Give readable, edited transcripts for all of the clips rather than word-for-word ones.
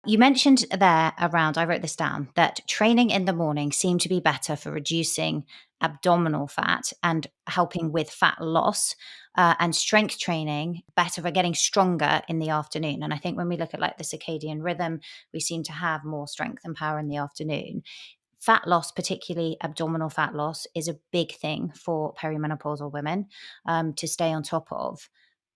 You mentioned there around, I wrote this down, that training in the morning seemed to be better for reducing abdominal fat and helping with fat loss, and strength training better for getting stronger in the afternoon. And I think when we look at like the circadian rhythm, we seem to have more strength and power in the afternoon. Fat loss, particularly abdominal fat loss, is a big thing for perimenopausal women to stay on top of.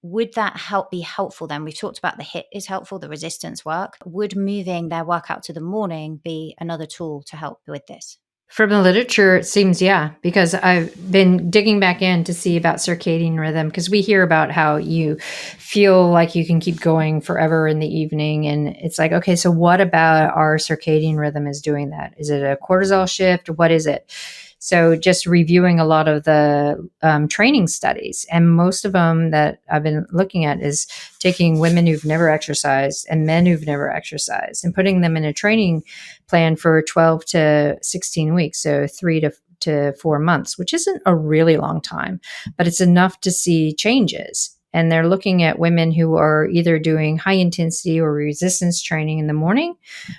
Would that be helpful then? We've talked about the HIIT is helpful, the resistance work. Would moving their workout to the morning be another tool to help with this? From the literature, it seems, yeah, because I've been digging back in to see about circadian rhythm, because we hear about how you feel like you can keep going forever in the evening. And it's like, okay, so what about our circadian rhythm is doing that? Is it a cortisol shift? What is it? So just reviewing a lot of the training studies, and most of them that I've been looking at is taking women who've never exercised and men who've never exercised and putting them in a training plan for 12 to 16 weeks. So 3 to 4 months, which isn't a really long time, but it's enough to see changes. And they're looking at women who are either doing high intensity or resistance training in the morning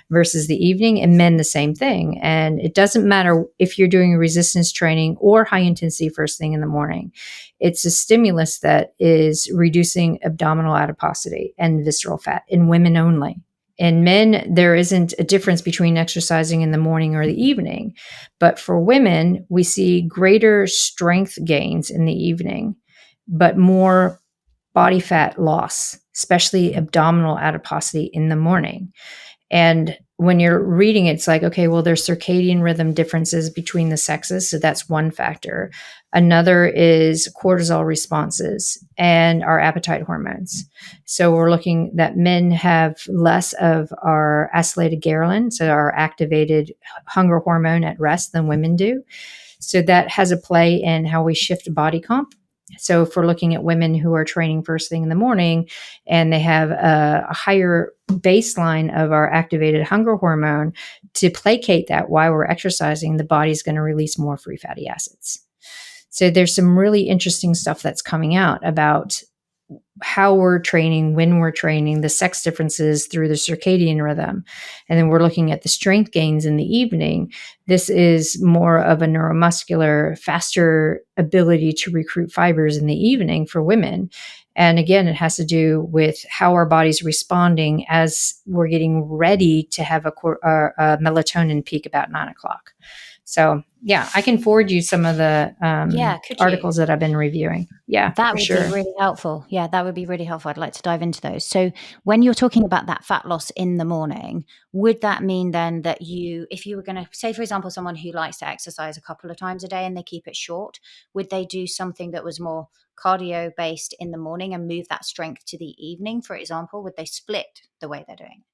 versus the evening, and men the same thing. And it doesn't matter if you're doing resistance training or high intensity first thing in the morning. It's a stimulus that is reducing abdominal adiposity and visceral fat in women only. In men, there isn't a difference between exercising in the morning or the evening. But for women, we see greater strength gains in the evening, but more body fat loss, especially abdominal adiposity in the morning. And when you're reading it, it's like, okay, well, there's circadian rhythm differences between the sexes. So that's one factor. Another is cortisol responses and our appetite hormones. So we're looking that men have less of our acylated ghrelin, so our activated hunger hormone at rest, than women do. So that has a play in how we shift body comp. So if we're looking at women who are training first thing in the morning and they have a higher baseline of our activated hunger hormone, to placate that while we're exercising, the body's going to release more free fatty acids. So there's some really interesting stuff that's coming out about how we're training, when we're training, the sex differences through the circadian rhythm. And then we're looking at the strength gains in the evening. This is more of a neuromuscular, faster ability to recruit fibers in the evening for women. And again, it has to do with how our body's responding as we're getting ready to have a melatonin peak about 9 o'clock. So yeah, I can forward you some of the articles that I've been reviewing. Yeah, that for would sure. be really helpful. Yeah, that would be really helpful. I'd like to dive into those. So when you're talking about that fat loss in the morning, would that mean then that if you were going to say, for example, someone who likes to exercise a couple of times a day and they keep it short, would they do something that was more cardio based in the morning and move that strength to the evening, for example? Would they split the way they're doing it?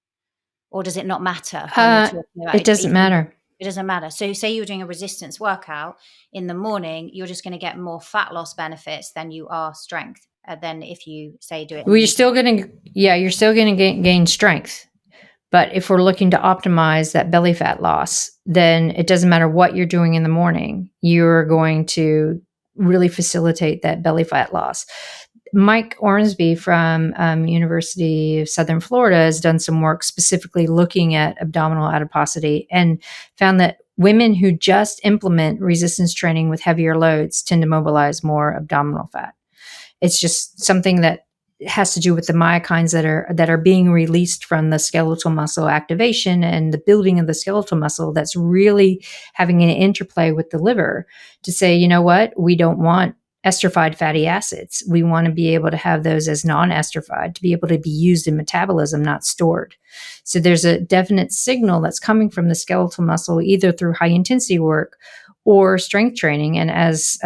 Or does it not matter when you're talking about it doesn't matter. It doesn't matter. So say you're doing a resistance workout in the morning, you're just going to get more fat loss benefits than you are strength. Than if you say do it. Well, you're still going to gain strength. But if we're looking to optimize that belly fat loss, then it doesn't matter what you're doing in the morning. You're going to really facilitate that belly fat loss. Mike Ormsby from University of Southern Florida has done some work specifically looking at abdominal adiposity and found that women who just implement resistance training with heavier loads tend to mobilize more abdominal fat. It's just something that has to do with the myokines that are being released from the skeletal muscle activation and the building of the skeletal muscle that's really having an interplay with the liver to say, you know what, we don't want esterified fatty acids. We want to be able to have those as non-esterified, to be able to be used in metabolism, not stored. So there's a definite signal that's coming from the skeletal muscle, either through high intensity work or strength training. And as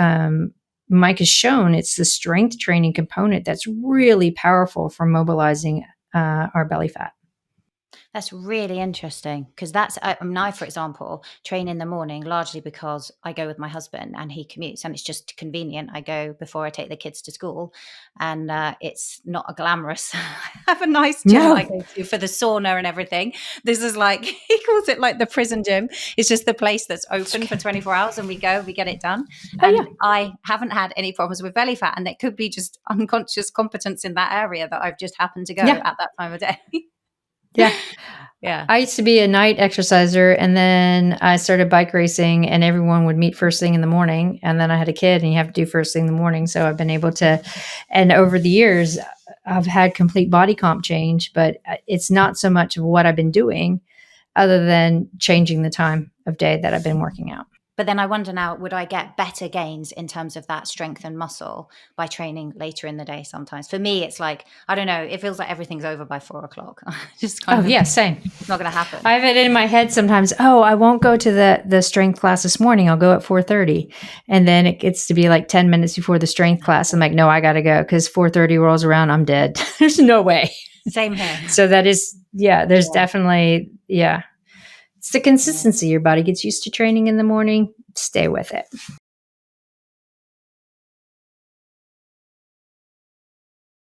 Mike has shown, it's the strength training component that's really powerful for mobilizing our belly fat. That's really interesting because I, for example, train in the morning largely because I go with my husband and he commutes and it's just convenient. I go before I take the kids to school and it's not a glamorous, I have a nice gym I go to for the sauna and everything. This is like, he calls it like the prison gym. It's just the place that's open for 24 hours and we get it done. I haven't had any problems with belly fat and it could be just unconscious competence in that area that I've just happened to go at that time of day. Yeah. Yeah. I used to be a night exerciser, and then I started bike racing, and everyone would meet first thing in the morning. And then I had a kid, and you have to do first thing in the morning. So I've been able to, and over the years, I've had complete body comp change, but it's not so much of what I've been doing other than changing the time of day that I've been working out. But then I wonder now, would I get better gains in terms of that strength and muscle by training later in the day sometimes? For me, it's like, I don't know, it feels like everything's over by 4 o'clock. Just kind Oh, of, yeah, same. it's not going to happen. I have it in my head sometimes. Oh, I won't go to the strength class this morning. I'll go at 4:30, and then it gets to be like 10 minutes before the strength class. I'm like, no, I got to go because 4:30 rolls around. I'm dead. There's no way. Same here. So that is, yeah. There's definitely, yeah. It's the consistency. Your body gets used to training in the morning. Stay with it.